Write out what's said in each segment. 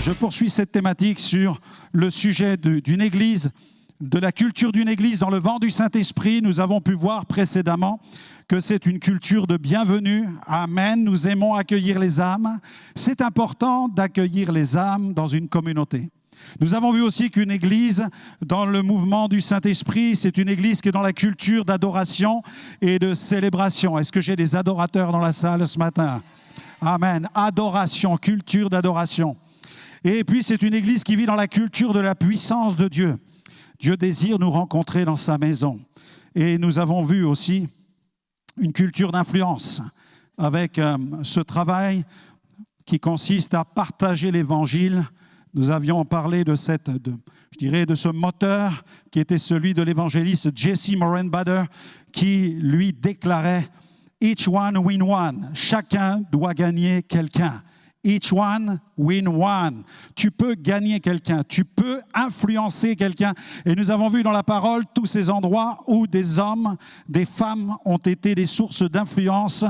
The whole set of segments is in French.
Je poursuis cette thématique sur le sujet d'une église, de la culture d'une église dans le vent du Saint-Esprit. Nous avons pu voir précédemment que c'est une culture de bienvenue. Amen. Nous aimons accueillir les âmes. C'est important d'accueillir les âmes dans une communauté. Nous avons vu aussi qu'une église, dans le mouvement du Saint-Esprit, c'est une église qui est dans la culture d'adoration et de célébration. Est-ce que j'ai des adorateurs dans la salle ce matin? Amen. Adoration, culture d'adoration. Et puis c'est une église qui vit dans la culture de la puissance de Dieu. Dieu désire nous rencontrer dans sa maison. Et nous avons vu aussi une culture d'influence avec ce travail qui consiste à partager l'évangile. Nous avions parlé de ce moteur qui était celui de l'évangéliste Jesse Moran-Bader qui lui déclarait « Each one win one ». Chacun doit gagner quelqu'un. Each one win one. Tu peux gagner quelqu'un, tu peux influencer quelqu'un. Et nous avons vu dans la parole tous ces endroits où des hommes, des femmes ont été des sources d'influence.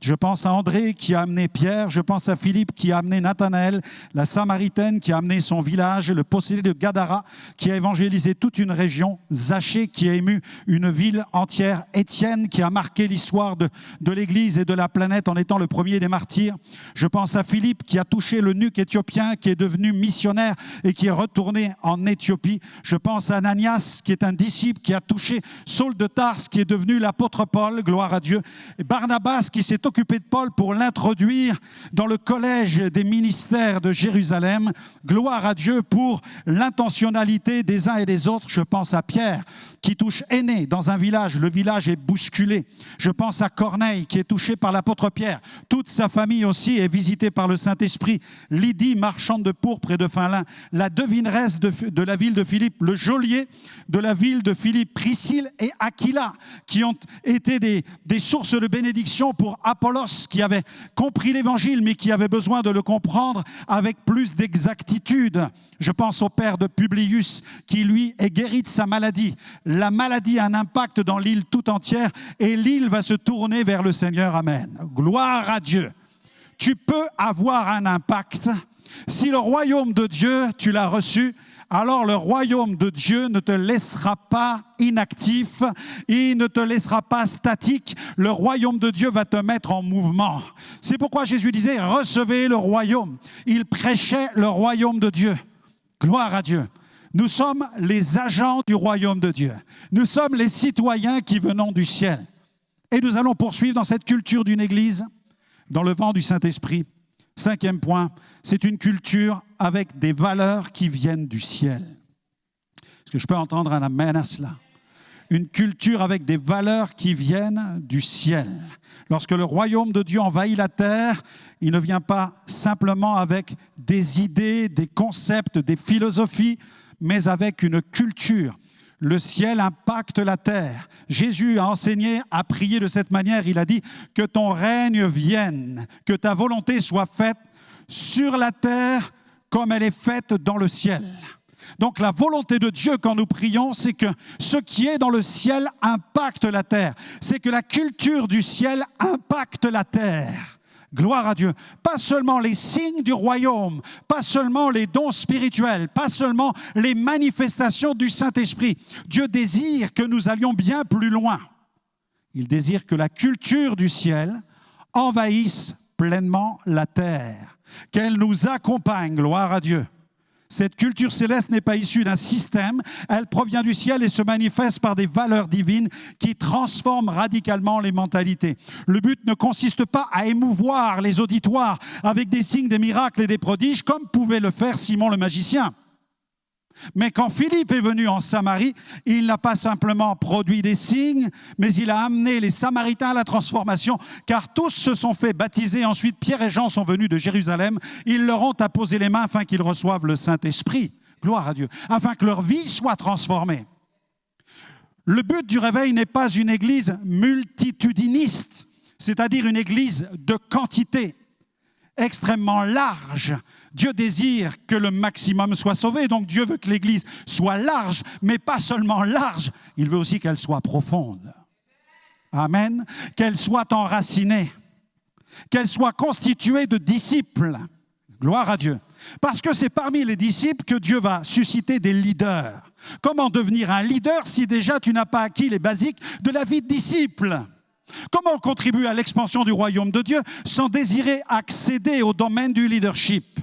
Je pense à André qui a amené Pierre, je pense à Philippe qui a amené Nathanaël, la Samaritaine qui a amené son village, le possédé de Gadara qui a évangélisé toute une région, Zachée qui a ému une ville entière, Étienne qui a marqué l'histoire de l'Église et de la planète en étant le premier des martyrs. Je pense à Philippe qui a touché l'eunuque éthiopien, qui est devenu missionnaire et qui est retourné en Éthiopie. Je pense à Ananias qui est un disciple qui a touché Saul de Tarse qui est devenu l'apôtre Paul, gloire à Dieu. Et Barnabas qui s'est occupé de Paul pour l'introduire dans le collège des ministères de Jérusalem. Gloire à Dieu pour l'intentionnalité des uns et des autres. Je pense à Pierre qui touche Énée dans un village. Le village est bousculé. Je pense à Corneille qui est touché par l'apôtre Pierre. Toute sa famille aussi est visitée par le Saint-Esprit. Lydie, marchande de pourpre et de fin lin. La devineresse de la ville de Philippe. Le geôlier de la ville de Philippe. Priscille et Aquila qui ont été des sources de bénédiction pour Apollos qui avait compris l'évangile mais qui avait besoin de le comprendre avec plus d'exactitude. Je pense au père de Publius qui lui est guéri de sa maladie. La maladie a un impact dans l'île tout entière et l'île va se tourner vers le Seigneur. Amen. Gloire à Dieu. Tu peux avoir un impact. Si le royaume de Dieu, tu l'as reçu, alors le royaume de Dieu ne te laissera pas inactif, il ne te laissera pas statique. Le royaume de Dieu va te mettre en mouvement. C'est pourquoi Jésus disait « Recevez le royaume ». Il prêchait le royaume de Dieu. Gloire à Dieu. Nous sommes les agents du royaume de Dieu. Nous sommes les citoyens qui venons du ciel. Et nous allons poursuivre dans cette culture d'une église, dans le vent du Saint-Esprit. 5e point, c'est une culture avec des valeurs qui viennent du ciel. Est-ce que je peux entendre un amen à cela? Une culture avec des valeurs qui viennent du ciel. Lorsque le royaume de Dieu envahit la terre, il ne vient pas simplement avec des idées, des concepts, des philosophies, mais avec une culture. Le ciel impacte la terre. Jésus a enseigné, a prié de cette manière. Il a dit que ton règne vienne, que ta volonté soit faite sur la terre comme elle est faite dans le ciel. Donc la volonté de Dieu quand nous prions, c'est que ce qui est dans le ciel impacte la terre. C'est que la culture du ciel impacte la terre. Gloire à Dieu. Pas seulement les signes du royaume, pas seulement les dons spirituels, pas seulement les manifestations du Saint-Esprit. Dieu désire que nous allions bien plus loin. Il désire que la culture du ciel envahisse pleinement la terre, qu'elle nous accompagne. Gloire à Dieu. Cette culture céleste n'est pas issue d'un système, elle provient du ciel et se manifeste par des valeurs divines qui transforment radicalement les mentalités. Le but ne consiste pas à émouvoir les auditoires avec des signes, des miracles et des prodiges, comme pouvait le faire Simon le magicien. Mais quand Philippe est venu en Samarie, il n'a pas simplement produit des signes, mais il a amené les Samaritains à la transformation, car tous se sont fait baptiser. Ensuite, Pierre et Jean sont venus de Jérusalem. Ils leur ont apposé les mains afin qu'ils reçoivent le Saint-Esprit. Gloire à Dieu. Afin que leur vie soit transformée. Le but du réveil n'est pas une église multitudiniste, c'est-à-dire une église de quantité, extrêmement large. Dieu désire que le maximum soit sauvé, donc Dieu veut que l'Église soit large, mais pas seulement large, il veut aussi qu'elle soit profonde. Amen. Qu'elle soit enracinée, qu'elle soit constituée de disciples. Gloire à Dieu. Parce que c'est parmi les disciples que Dieu va susciter des leaders. Comment devenir un leader si déjà tu n'as pas acquis les basiques de la vie de disciple? Comment contribuer à l'expansion du royaume de Dieu sans désirer accéder au domaine du leadership?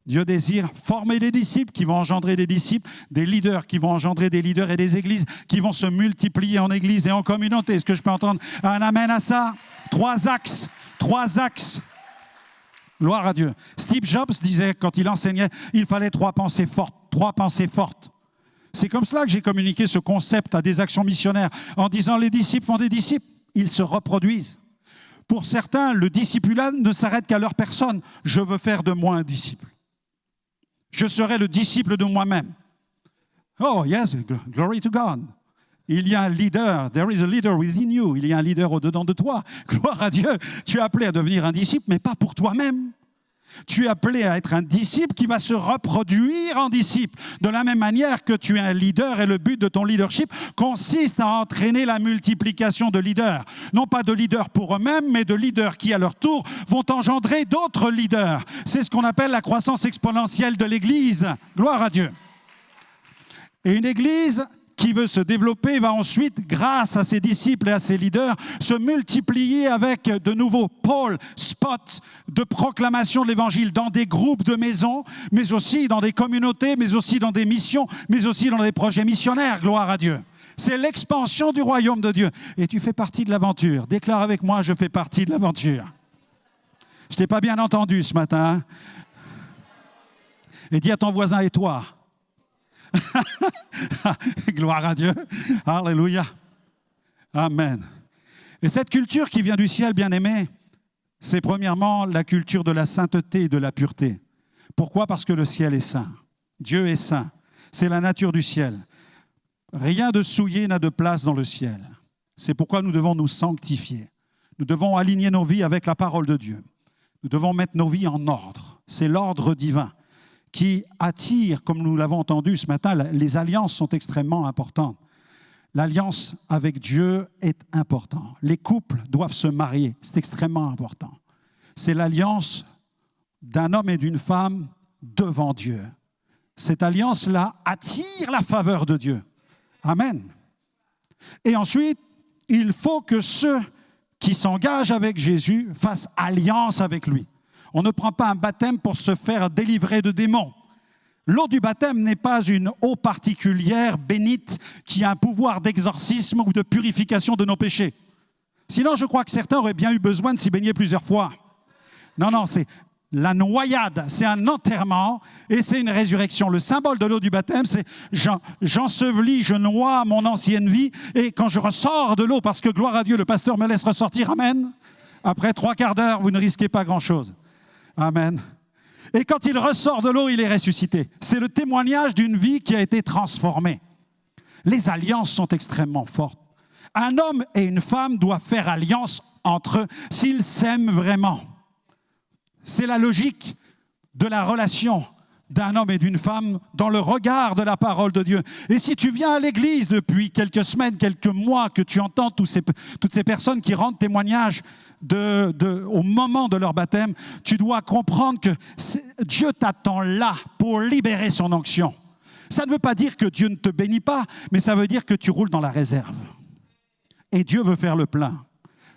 Dieu désire former des disciples qui vont engendrer des disciples, des leaders qui vont engendrer des leaders et des églises qui vont se multiplier en église et en communauté. Est-ce que je peux entendre un amen à ça? 3 axes. Gloire à Dieu. Steve Jobs disait, quand il enseignait, il fallait 3 pensées fortes. 3 pensées fortes. C'est comme cela que j'ai communiqué ce concept à des actions missionnaires, en disant les disciples font des disciples, ils se reproduisent. Pour certains, le discipulat ne s'arrête qu'à leur personne. Je veux faire de moi un disciple. Je serai le disciple de moi-même. Oh yes, glory to God. Il y a un leader, there is a leader within you. Il y a un leader au-dedans de toi. Gloire à Dieu. Tu es appelé à devenir un disciple, mais pas pour toi-même. Tu es appelé à être un disciple qui va se reproduire en disciple. De la même manière que tu es un leader et le but de ton leadership consiste à entraîner la multiplication de leaders. Non pas de leaders pour eux-mêmes, mais de leaders qui, à leur tour, vont engendrer d'autres leaders. C'est ce qu'on appelle la croissance exponentielle de l'Église. Gloire à Dieu. Et une Église qui veut se développer va ensuite, grâce à ses disciples et à ses leaders, se multiplier avec de nouveaux pôles, spots de proclamation de l'Évangile dans des groupes de maisons, mais aussi dans des communautés, mais aussi dans des missions, mais aussi dans des projets missionnaires, gloire à Dieu. C'est l'expansion du royaume de Dieu. Et tu fais partie de l'aventure. Déclare avec moi, je fais partie de l'aventure. Je t'ai pas bien entendu ce matin. Et dis à ton voisin, et toi? Gloire à Dieu. Alléluia. Amen. Et cette culture qui vient du ciel, bien-aimé, c'est premièrement la culture de la sainteté et de la pureté. Pourquoi? Parce que le ciel est saint. Dieu est saint. C'est la nature du ciel. Rien de souillé n'a de place dans le ciel. C'est pourquoi nous devons nous sanctifier. Nous devons aligner nos vies avec la parole de Dieu. Nous devons mettre nos vies en ordre. C'est l'ordre divin qui attire, comme nous l'avons entendu ce matin, les alliances sont extrêmement importantes. L'alliance avec Dieu est importante. Les couples doivent se marier, c'est extrêmement important. C'est l'alliance d'un homme et d'une femme devant Dieu. Cette alliance-là attire la faveur de Dieu. Amen. Et ensuite, il faut que ceux qui s'engagent avec Jésus fassent alliance avec lui. On ne prend pas un baptême pour se faire délivrer de démons. L'eau du baptême n'est pas une eau particulière, bénite, qui a un pouvoir d'exorcisme ou de purification de nos péchés. Sinon, je crois que certains auraient bien eu besoin de s'y baigner plusieurs fois. Non, c'est la noyade, c'est un enterrement et c'est une résurrection. Le symbole de l'eau du baptême, c'est j'ensevelis, je noie mon ancienne vie et quand je ressors de l'eau, parce que gloire à Dieu, le pasteur me laisse ressortir, amen. Après 3 quarts d'heure, vous ne risquez pas grand-chose. Amen. Et quand il ressort de l'eau, il est ressuscité. C'est le témoignage d'une vie qui a été transformée. Les alliances sont extrêmement fortes. Un homme et une femme doivent faire alliance entre eux s'ils s'aiment vraiment. C'est la logique de la relation d'un homme et d'une femme dans le regard de la parole de Dieu. Et si tu viens à l'église depuis quelques semaines, quelques mois, que tu entends toutes ces personnes qui rendent témoignage au moment de leur baptême, tu dois comprendre que Dieu t'attend là pour libérer son onction. Ça ne veut pas dire que Dieu ne te bénit pas, mais ça veut dire que tu roules dans la réserve. Et Dieu veut faire le plein.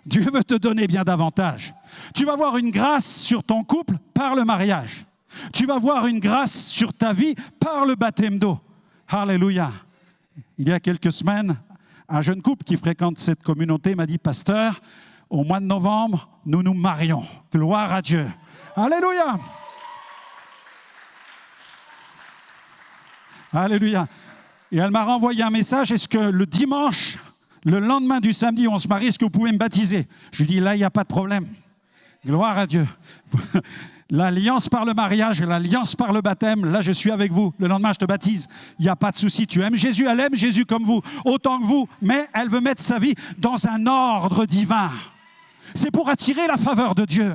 Dieu veut te donner bien davantage. Tu vas voir une grâce sur ton couple par le mariage. Tu vas voir une grâce sur ta vie par le baptême d'eau. Alléluia. Il y a quelques semaines, un jeune couple qui fréquente cette communauté m'a dit, pasteur, au mois de novembre, nous nous marions. Gloire à Dieu. Alléluia. Alléluia. Et elle m'a renvoyé un message, est-ce que le dimanche, le lendemain du samedi où on se marie, est-ce que vous pouvez me baptiser? Je lui dis, là, il n'y a pas de problème. Gloire à Dieu. L'alliance par le mariage et l'alliance par le baptême, là, je suis avec vous. Le lendemain, je te baptise. Il n'y a pas de souci. Tu aimes Jésus, elle aime Jésus comme vous, autant que vous. Mais elle veut mettre sa vie dans un ordre divin. C'est pour attirer la faveur de Dieu.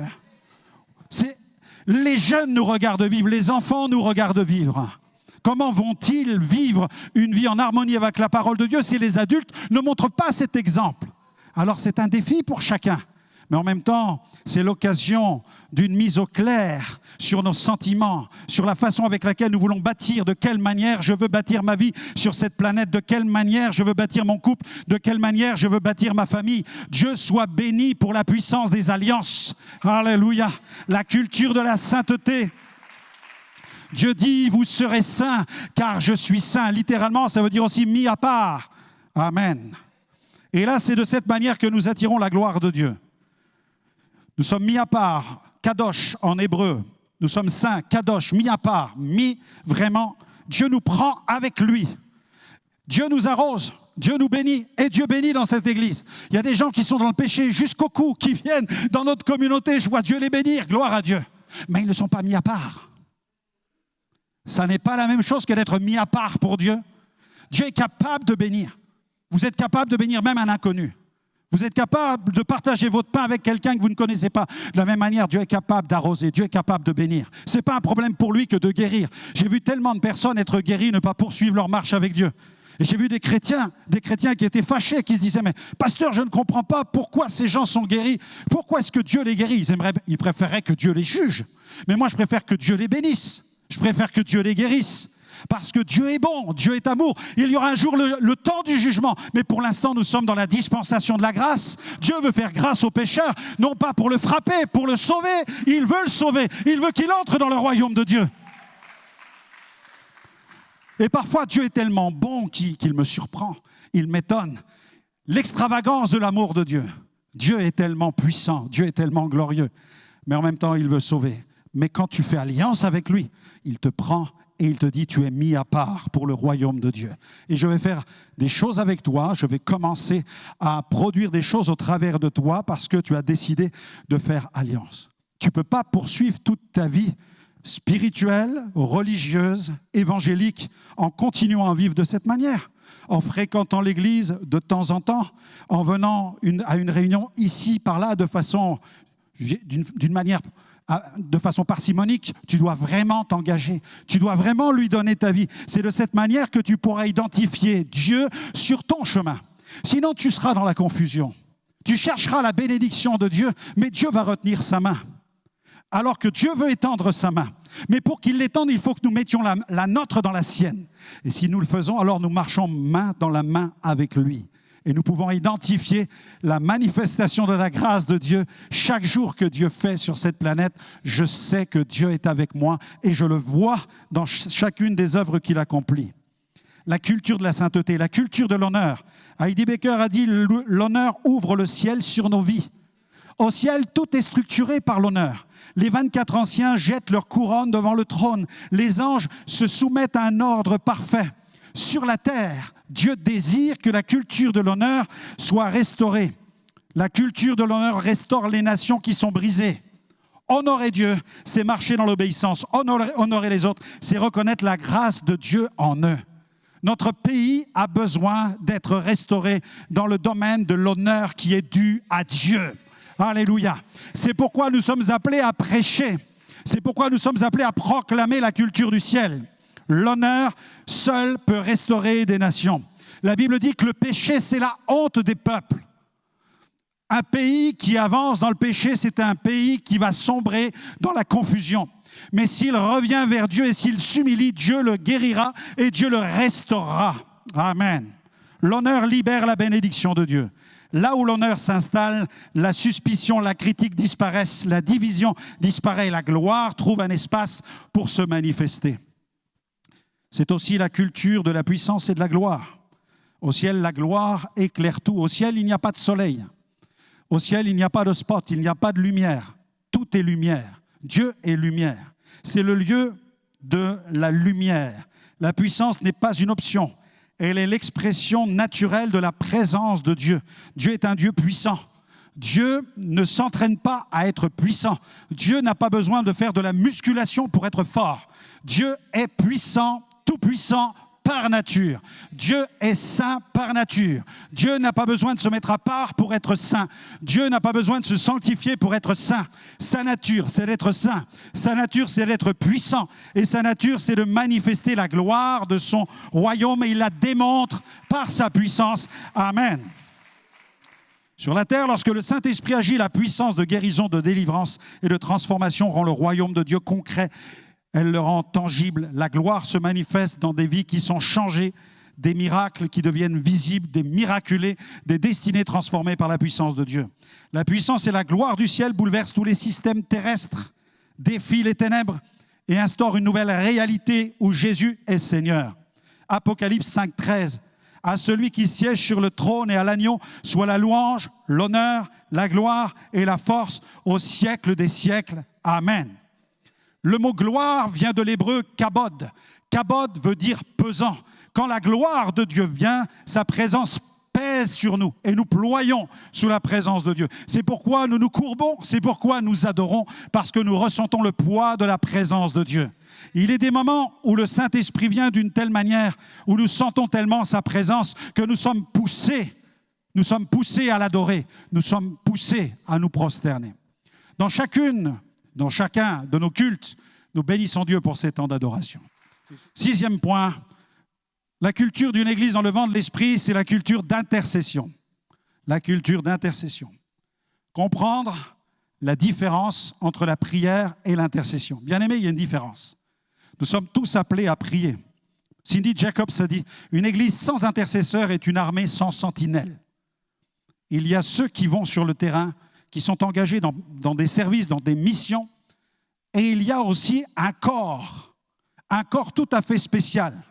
Les jeunes nous regardent vivre, les enfants nous regardent vivre. Comment vont-ils vivre une vie en harmonie avec la parole de Dieu si les adultes ne montrent pas cet exemple? Alors c'est un défi pour chacun. mais en même temps, c'est l'occasion d'une mise au clair sur nos sentiments, sur la façon avec laquelle nous voulons bâtir, de quelle manière je veux bâtir ma vie sur cette planète, de quelle manière je veux bâtir mon couple, de quelle manière je veux bâtir ma famille. Dieu soit béni pour la puissance des alliances. Alléluia. La culture de la sainteté. Dieu dit, vous serez saints, car je suis saint. Littéralement, ça veut dire aussi mis à part. Amen. Et là, c'est de cette manière que nous attirons la gloire de Dieu. Nous sommes mis à part, kadosh en hébreu. Nous sommes saints, kadosh, mis à part, mis vraiment. Dieu nous prend avec lui. Dieu nous arrose, Dieu nous bénit et Dieu bénit dans cette église. Il y a des gens qui sont dans le péché jusqu'au cou, qui viennent dans notre communauté. Je vois Dieu les bénir, gloire à Dieu. Mais ils ne sont pas mis à part. Ça n'est pas la même chose que d'être mis à part pour Dieu. Dieu est capable de bénir. Vous êtes capable de bénir même un inconnu. Vous êtes capable de partager votre pain avec quelqu'un que vous ne connaissez pas. De la même manière, Dieu est capable d'arroser, Dieu est capable de bénir. Ce n'est pas un problème pour lui que de guérir. J'ai vu tellement de personnes être guéries, ne pas poursuivre leur marche avec Dieu. Et j'ai vu des chrétiens qui étaient fâchés, qui se disaient « Mais pasteur, je ne comprends pas pourquoi ces gens sont guéris. Pourquoi est-ce que Dieu les guérit ?» Ils préféraient que Dieu les juge. Mais moi, je préfère que Dieu les bénisse. Je préfère que Dieu les guérisse. Parce que Dieu est bon, Dieu est amour. Il y aura un jour le temps du jugement. Mais pour l'instant, nous sommes dans la dispensation de la grâce. Dieu veut faire grâce au pécheur, non pas pour le frapper, pour le sauver. Il veut le sauver. Il veut qu'il entre dans le royaume de Dieu. Et parfois, Dieu est tellement bon qu'il me surprend. Il m'étonne. L'extravagance de l'amour de Dieu. Dieu est tellement puissant, Dieu est tellement glorieux. Mais en même temps, il veut sauver. Mais quand tu fais alliance avec lui, il te prend et il te dit, tu es mis à part pour le royaume de Dieu. Et je vais faire des choses avec toi, je vais commencer à produire des choses au travers de toi parce que tu as décidé de faire alliance. Tu ne peux pas poursuivre toute ta vie spirituelle, religieuse, évangélique en continuant à vivre de cette manière. En fréquentant l'église de temps en temps, en venant à une réunion ici, par là, de façon parcimonique, tu dois vraiment t'engager. Tu dois vraiment lui donner ta vie. C'est de cette manière que tu pourras identifier Dieu sur ton chemin. Sinon, tu seras dans la confusion. Tu chercheras la bénédiction de Dieu, mais Dieu va retenir sa main. Alors que Dieu veut étendre sa main. Mais pour qu'il l'étende, il faut que nous mettions la nôtre dans la sienne. Et si nous le faisons, alors nous marchons main dans la main avec lui. Et nous pouvons identifier la manifestation de la grâce de Dieu chaque jour que Dieu fait sur cette planète. Je sais que Dieu est avec moi et je le vois dans chacune des œuvres qu'il accomplit. La culture de la sainteté, la culture de l'honneur. Heidi Baker a dit « L'honneur ouvre le ciel sur nos vies ». Au ciel, tout est structuré par l'honneur. Les 24 anciens jettent leur couronne devant le trône. Les anges se soumettent à un ordre parfait. Sur la terre, Dieu désire que la culture de l'honneur soit restaurée. La culture de l'honneur restaure les nations qui sont brisées. Honorer Dieu, c'est marcher dans l'obéissance. Honorer les autres, c'est reconnaître la grâce de Dieu en eux. Notre pays a besoin d'être restauré dans le domaine de l'honneur qui est dû à Dieu. Alléluia. C'est pourquoi nous sommes appelés à prêcher. C'est pourquoi nous sommes appelés à proclamer la culture du ciel. L'honneur seul peut restaurer des nations. La Bible dit que le péché, c'est la honte des peuples. Un pays qui avance dans le péché, c'est un pays qui va sombrer dans la confusion. Mais s'il revient vers Dieu et s'il s'humilie, Dieu le guérira et Dieu le restaurera. Amen. L'honneur libère la bénédiction de Dieu. Là où l'honneur s'installe, la suspicion, la critique disparaissent, la division disparaît et la gloire trouve un espace pour se manifester. C'est aussi la culture de la puissance et de la gloire. Au ciel, la gloire éclaire tout. Au ciel, il n'y a pas de soleil. Au ciel, il n'y a pas de spot, il n'y a pas de lumière. Tout est lumière. Dieu est lumière. C'est le lieu de la lumière. La puissance n'est pas une option. Elle est l'expression naturelle de la présence de Dieu. Dieu est un Dieu puissant. Dieu ne s'entraîne pas à être puissant. Dieu n'a pas besoin de faire de la musculation pour être fort. Dieu est puissant, tout puissant par nature. Dieu est saint par nature. Dieu n'a pas besoin de se mettre à part pour être saint. Dieu n'a pas besoin de se sanctifier pour être saint. Sa nature, c'est d'être saint. Sa nature, c'est d'être puissant. Et sa nature, c'est de manifester la gloire de son royaume. Et il la démontre par sa puissance. Amen. Sur la terre, lorsque le Saint-Esprit agit, la puissance de guérison, de délivrance et de transformation rend le royaume de Dieu concret. Elle le rend tangible. La gloire se manifeste dans des vies qui sont changées, des miracles qui deviennent visibles, des miraculés, des destinées transformées par la puissance de Dieu. La puissance et la gloire du ciel bouleversent tous les systèmes terrestres, défient les ténèbres et instaurent une nouvelle réalité où Jésus est Seigneur. Apocalypse 5,13. À celui qui siège sur le trône et à l'agneau soit la louange, l'honneur, la gloire et la force au siècle des siècles. Amen. Le mot gloire vient de l'hébreu kabod. Kabod veut dire pesant. Quand la gloire de Dieu vient, sa présence pèse sur nous et nous ployons sous la présence de Dieu. C'est pourquoi nous nous courbons, c'est pourquoi nous adorons, parce que nous ressentons le poids de la présence de Dieu. Il est des moments où le Saint-Esprit vient d'une telle manière, où nous sentons tellement sa présence que nous sommes poussés à l'adorer, nous sommes poussés à nous prosterner. Dans chacun de nos cultes, nous bénissons Dieu pour ces temps d'adoration. 6e point, la culture d'une église dans le vent de l'esprit, c'est la culture d'intercession. La culture d'intercession. Comprendre la différence entre la prière et l'intercession. Bien aimé, il y a une différence. Nous sommes tous appelés à prier. Cindy Jacobs a dit, une église sans intercesseur est une armée sans sentinelle. Il y a ceux qui vont sur le terrain, qui sont engagés dans des services, dans des missions, et il y a aussi un corps tout à fait spécial,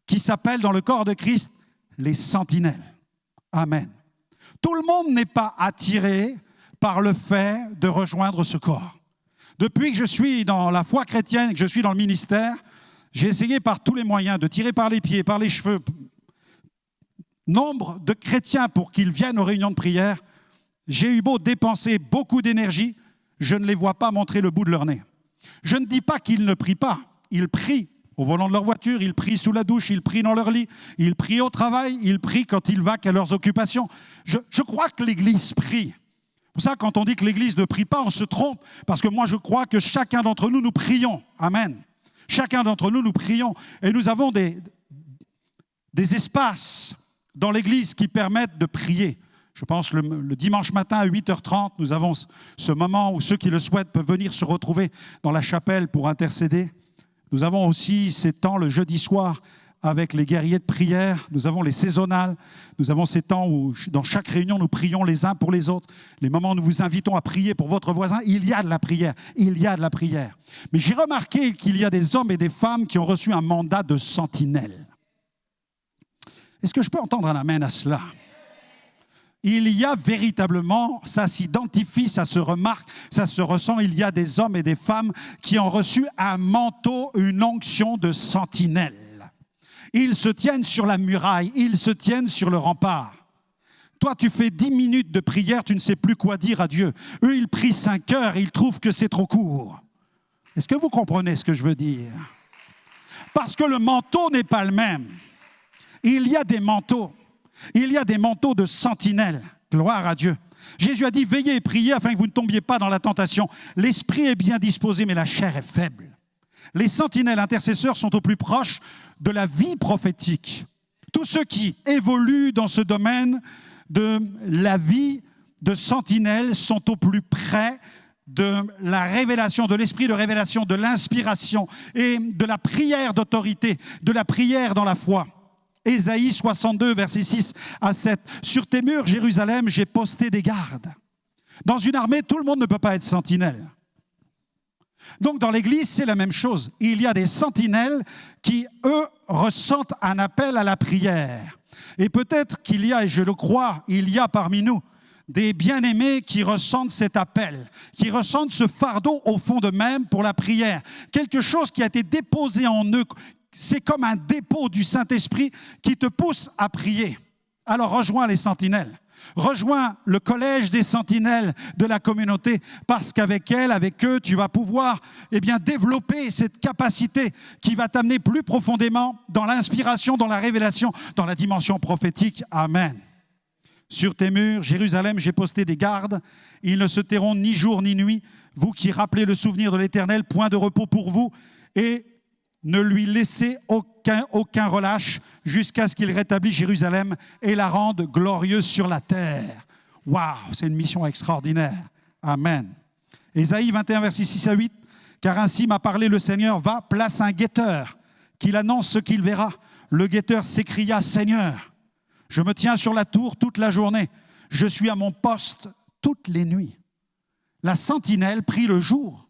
qui s'appelle dans le corps de Christ les sentinelles. Amen. Tout le monde n'est pas attiré par le fait de rejoindre ce corps. Depuis que je suis dans la foi chrétienne, que je suis dans le ministère, j'ai essayé par tous les moyens de tirer par les pieds, par les cheveux, nombre de chrétiens pour qu'ils viennent aux réunions de prière. J'ai eu beau dépenser beaucoup d'énergie, je ne les vois pas montrer le bout de leur nez. Je ne dis pas qu'ils ne prient pas, ils prient au volant de leur voiture, ils prient sous la douche, ils prient dans leur lit, ils prient au travail, ils prient quand ils vaquent à leurs occupations. Je crois que l'Église prie. Pour ça, quand on dit que l'Église ne prie pas, on se trompe, parce que moi je crois que chacun d'entre nous, nous prions. Amen. Chacun d'entre nous, nous prions. Et nous avons des espaces dans l'Église qui permettent de prier. Je pense le dimanche matin à 8h30, nous avons ce moment où ceux qui le souhaitent peuvent venir se retrouver dans la chapelle pour intercéder. Nous avons aussi ces temps le jeudi soir avec les guerriers de prière. Nous avons les saisonnales. Nous avons ces temps où dans chaque réunion, nous prions les uns pour les autres. Les moments où nous vous invitons à prier pour votre voisin, il y a de la prière. Il y a de la prière. Mais j'ai remarqué qu'il y a des hommes et des femmes qui ont reçu un mandat de sentinelle. Est-ce que je peux entendre un amen à cela ? Il y a véritablement, ça s'identifie, ça se remarque, ça se ressent, il y a des hommes et des femmes qui ont reçu un manteau, une onction de sentinelle. Ils se tiennent sur la muraille, ils se tiennent sur le rempart. Toi, tu fais 10 minutes de prière, tu ne sais plus quoi dire à Dieu. Eux, ils prient 5 heures et ils trouvent que c'est trop court. Est-ce que vous comprenez ce que je veux dire? Parce que le manteau n'est pas le même. Il y a des manteaux. Il y a des manteaux de sentinelles. Gloire à Dieu. Jésus a dit, veillez et priez afin que vous ne tombiez pas dans la tentation. L'esprit est bien disposé, mais la chair est faible. Les sentinelles intercesseurs sont au plus proche de la vie prophétique. Tous ceux qui évoluent dans ce domaine de la vie de sentinelle sont au plus près de la révélation, de l'esprit de révélation, de l'inspiration et de la prière d'autorité, de la prière dans la foi. Ésaïe 62, versets 6 à 7. « Sur tes murs, Jérusalem, j'ai posté des gardes. » Dans une armée, tout le monde ne peut pas être sentinelle. Donc dans l'Église, c'est la même chose. Il y a des sentinelles qui, eux, ressentent un appel à la prière. Et peut-être qu'il y a, et je le crois, il y a parmi nous des bien-aimés qui ressentent cet appel, qui ressentent ce fardeau au fond d'eux-mêmes pour la prière. Quelque chose qui a été déposé en eux. C'est comme un dépôt du Saint-Esprit qui te pousse à prier. Alors rejoins les sentinelles. Rejoins le collège des sentinelles de la communauté parce qu'avec elles, avec eux, tu vas pouvoir développer cette capacité qui va t'amener plus profondément dans l'inspiration, dans la révélation, dans la dimension prophétique. Amen. Sur tes murs, Jérusalem, j'ai posté des gardes. Ils ne se tairont ni jour ni nuit. Vous qui rappelez le souvenir de l'Éternel, point de repos pour vous. Et ne lui laissez aucun relâche jusqu'à ce qu'il rétablisse Jérusalem et la rende glorieuse sur la terre. Waouh, c'est une mission extraordinaire. Amen. Ésaïe 21, versets 6 à 8. Car ainsi m'a parlé le Seigneur, va, place un guetteur, qu'il annonce ce qu'il verra. Le guetteur s'écria, Seigneur, je me tiens sur la tour toute la journée. Je suis à mon poste toutes les nuits. La sentinelle prie le jour.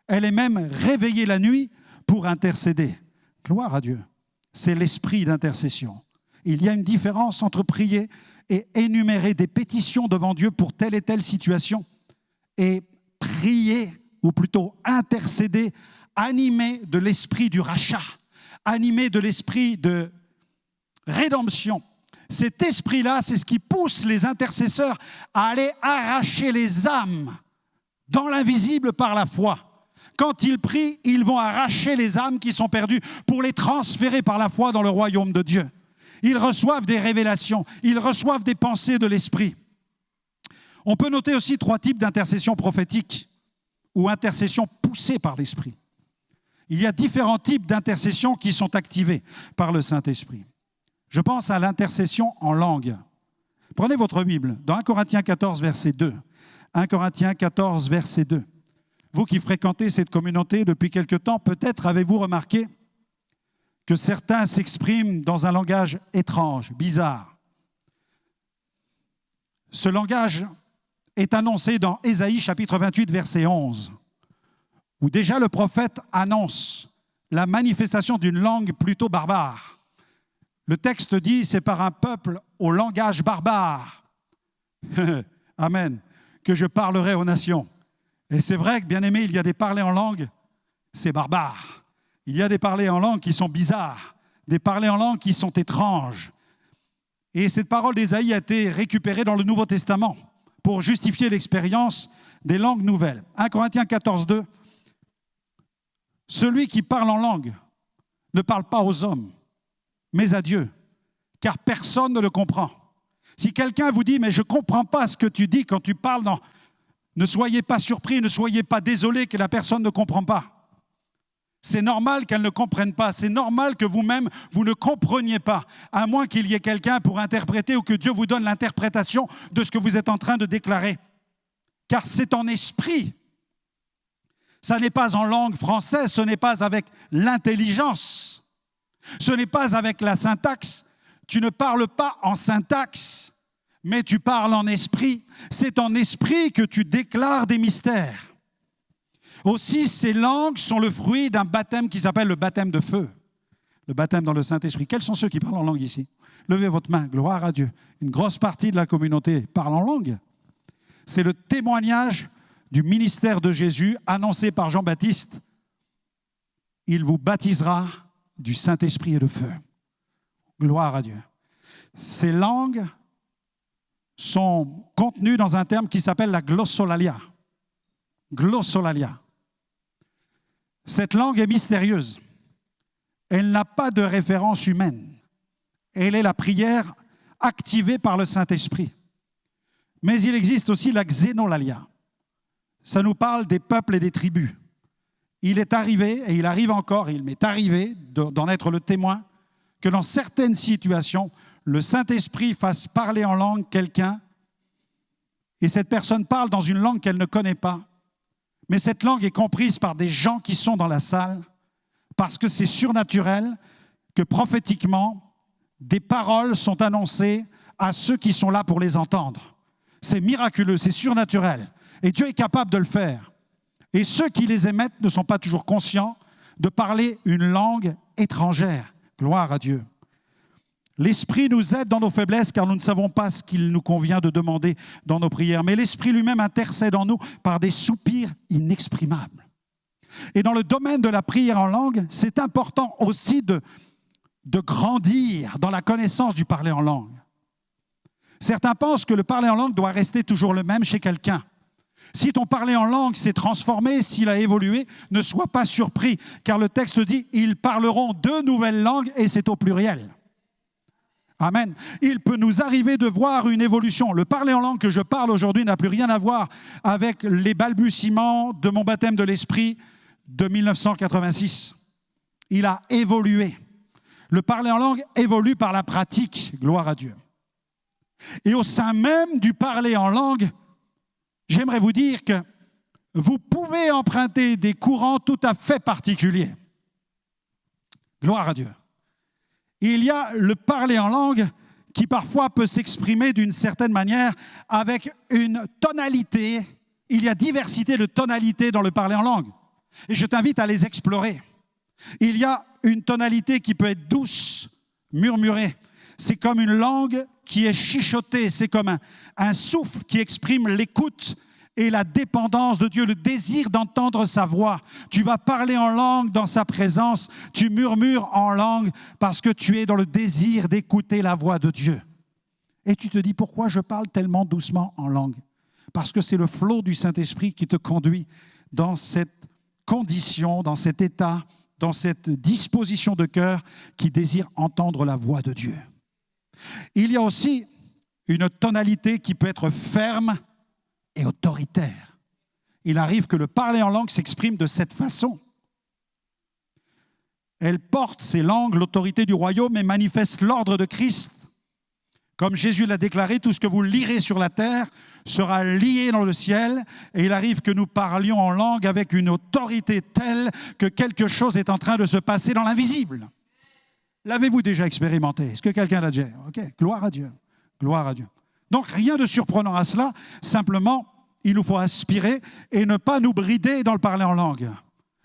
Elle est même réveillée la nuit pour intercéder. Gloire à Dieu. C'est l'esprit d'intercession. Il y a une différence entre prier et énumérer des pétitions devant Dieu pour telle et telle situation et prier, ou plutôt intercéder, animé de l'esprit du rachat, animé de l'esprit de rédemption. Cet esprit-là, c'est ce qui pousse les intercesseurs à aller arracher les âmes dans l'invisible par la foi. Quand ils prient, ils vont arracher les âmes qui sont perdues pour les transférer par la foi dans le royaume de Dieu. Ils reçoivent des révélations, ils reçoivent des pensées de l'esprit. On peut noter aussi 3 types d'intercession prophétique ou intercession poussée par l'esprit. Il y a différents types d'intercession qui sont activés par le Saint-Esprit. Je pense à l'intercession en langue. Prenez votre Bible, dans 1 Corinthiens 14, verset 2. 1 Corinthiens 14, verset 2. Vous qui fréquentez cette communauté depuis quelque temps, peut-être avez-vous remarqué que certains s'expriment dans un langage étrange, bizarre. Ce langage est annoncé dans Ésaïe chapitre 28, verset 11, où déjà le prophète annonce la manifestation d'une langue plutôt barbare. Le texte dit, c'est par un peuple au langage barbare, amen, que je parlerai aux nations. Et c'est vrai que, bien aimé, il y a des parlers en langue, c'est barbare. Il y a des parlers en langue qui sont bizarres, des parlers en langue qui sont étranges. Et cette parole d'Ésaïe a été récupérée dans le Nouveau Testament pour justifier l'expérience des langues nouvelles. 1 Corinthiens 14, 2. Celui qui parle en langue ne parle pas aux hommes, mais à Dieu, car personne ne le comprend. Si quelqu'un vous dit « mais je ne comprends pas ce que tu dis quand tu parles », ne soyez pas surpris, ne soyez pas désolé que la personne ne comprend pas. C'est normal qu'elle ne comprenne pas, c'est normal que vous-même, vous ne compreniez pas, à moins qu'il y ait quelqu'un pour interpréter ou que Dieu vous donne l'interprétation de ce que vous êtes en train de déclarer. Car c'est en esprit. Ça n'est pas en langue française, ce n'est pas avec l'intelligence. Ce n'est pas avec la syntaxe. Tu ne parles pas en syntaxe, mais tu parles en esprit. C'est en esprit que tu déclares des mystères. Aussi, ces langues sont le fruit d'un baptême qui s'appelle le baptême de feu, le baptême dans le Saint-Esprit. Quels sont ceux qui parlent en langue ici? Levez votre main, gloire à Dieu. Une grosse partie de la communauté parle en langue. C'est le témoignage du ministère de Jésus annoncé par Jean-Baptiste. Il vous baptisera du Saint-Esprit et de feu. Gloire à Dieu. Ces langues sont contenues dans un terme qui s'appelle la glossolalia. Glossolalia. Cette langue est mystérieuse. Elle n'a pas de référence humaine. Elle est la prière activée par le Saint-Esprit. Mais il existe aussi la xénolalia. Ça nous parle des peuples et des tribus. Il est arrivé, et il arrive encore, il m'est arrivé d'en être le témoin, que dans certaines situations, le Saint-Esprit fasse parler en langue quelqu'un, et cette personne parle dans une langue qu'elle ne connaît pas, mais cette langue est comprise par des gens qui sont dans la salle, parce que c'est surnaturel, que prophétiquement, des paroles sont annoncées à ceux qui sont là pour les entendre. C'est miraculeux, c'est surnaturel. Et Dieu est capable de le faire. Et ceux qui les émettent ne sont pas toujours conscients de parler une langue étrangère. Gloire à Dieu. L'Esprit nous aide dans nos faiblesses car nous ne savons pas ce qu'il nous convient de demander dans nos prières. Mais l'Esprit lui-même intercède en nous par des soupirs inexprimables. Et dans le domaine de la prière en langue, c'est important aussi de grandir dans la connaissance du parler en langue. Certains pensent que le parler en langue doit rester toujours le même chez quelqu'un. Si ton parler en langue s'est transformé, s'il a évolué, ne sois pas surpris, car le texte dit « ils parleront de nouvelles langues » et c'est au pluriel. Amen. Il peut nous arriver de voir une évolution. Le parler en langue que je parle aujourd'hui n'a plus rien à voir avec les balbutiements de mon baptême de l'Esprit de 1986. Il a évolué. Le parler en langue évolue par la pratique, gloire à Dieu. Et au sein même du parler en langue, j'aimerais vous dire que vous pouvez emprunter des courants tout à fait particuliers. Gloire à Dieu. Il y a le parler en langue qui parfois peut s'exprimer d'une certaine manière avec une tonalité. Il y a diversité de tonalités dans le parler en langue. Et je t'invite à les explorer. Il y a une tonalité qui peut être douce, murmurée. C'est comme une langue qui est chuchotée. C'est comme un souffle qui exprime l'écoute et la dépendance de Dieu, le désir d'entendre sa voix. Tu vas parler en langue dans sa présence, tu murmures en langue parce que tu es dans le désir d'écouter la voix de Dieu. Et tu te dis, pourquoi je parle tellement doucement en langue? Parce que c'est le flot du Saint-Esprit qui te conduit dans cette condition, dans cet état, dans cette disposition de cœur qui désire entendre la voix de Dieu. Il y a aussi une tonalité qui peut être ferme et autoritaire. Il arrive que le parler en langue s'exprime de cette façon. Elle porte, ces langues, l'autorité du royaume et manifeste l'ordre de Christ. Comme Jésus l'a déclaré, tout ce que vous lirez sur la terre sera lié dans le ciel. Et il arrive que nous parlions en langue avec une autorité telle que quelque chose est en train de se passer dans l'invisible. L'avez-vous déjà expérimenté? Est-ce que quelqu'un l'a déjà? Ok, gloire à Dieu. Gloire à Dieu. Donc, rien de surprenant à cela. Simplement, il nous faut aspirer et ne pas nous brider dans le parler en langue.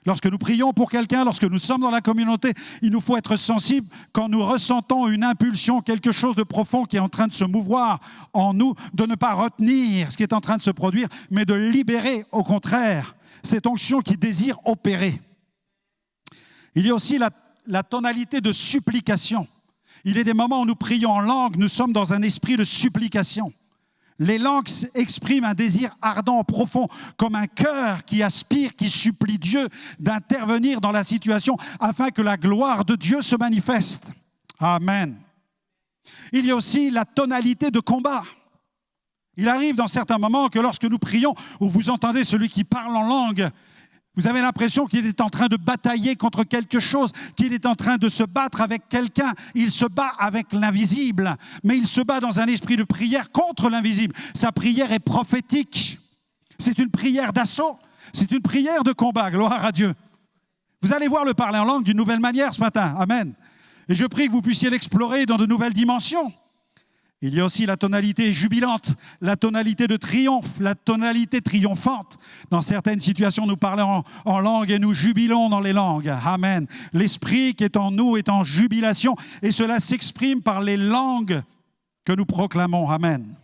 Lorsque nous prions pour quelqu'un, lorsque nous sommes dans la communauté, il nous faut être sensibles quand nous ressentons une impulsion, quelque chose de profond qui est en train de se mouvoir en nous, de ne pas retenir ce qui est en train de se produire, mais de libérer, au contraire, cette onction qui désire opérer. Il y a aussi la tonalité de supplication. Il y a des moments où nous prions en langue, nous sommes dans un esprit de supplication. Les langues expriment un désir ardent, profond, comme un cœur qui aspire, qui supplie Dieu d'intervenir dans la situation afin que la gloire de Dieu se manifeste. Amen. Il y a aussi la tonalité de combat. Il arrive dans certains moments que lorsque nous prions, où vous entendez celui qui parle en langue, vous avez l'impression qu'il est en train de batailler contre quelque chose, qu'il est en train de se battre avec quelqu'un. Il se bat avec l'invisible, mais il se bat dans un esprit de prière contre l'invisible. Sa prière est prophétique. C'est une prière d'assaut. C'est une prière de combat. Gloire à Dieu. Vous allez voir le parler en langue d'une nouvelle manière ce matin. Amen. Et je prie que vous puissiez l'explorer dans de nouvelles dimensions. Il y a aussi la tonalité jubilante, la tonalité de triomphe, la tonalité triomphante. Dans certaines situations, nous parlons en langue et nous jubilons dans les langues. Amen. L'esprit qui est en nous est en jubilation et cela s'exprime par les langues que nous proclamons. Amen.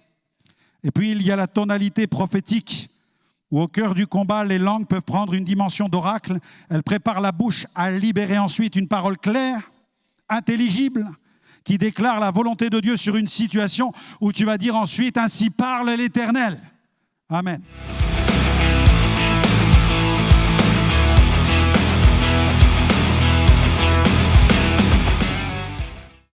Et puis, il y a la tonalité prophétique où au cœur du combat, les langues peuvent prendre une dimension d'oracle. Elles préparent la bouche à libérer ensuite une parole claire, intelligible, qui déclare la volonté de Dieu sur une situation où tu vas dire ensuite « Ainsi parle l'Éternel ». Amen.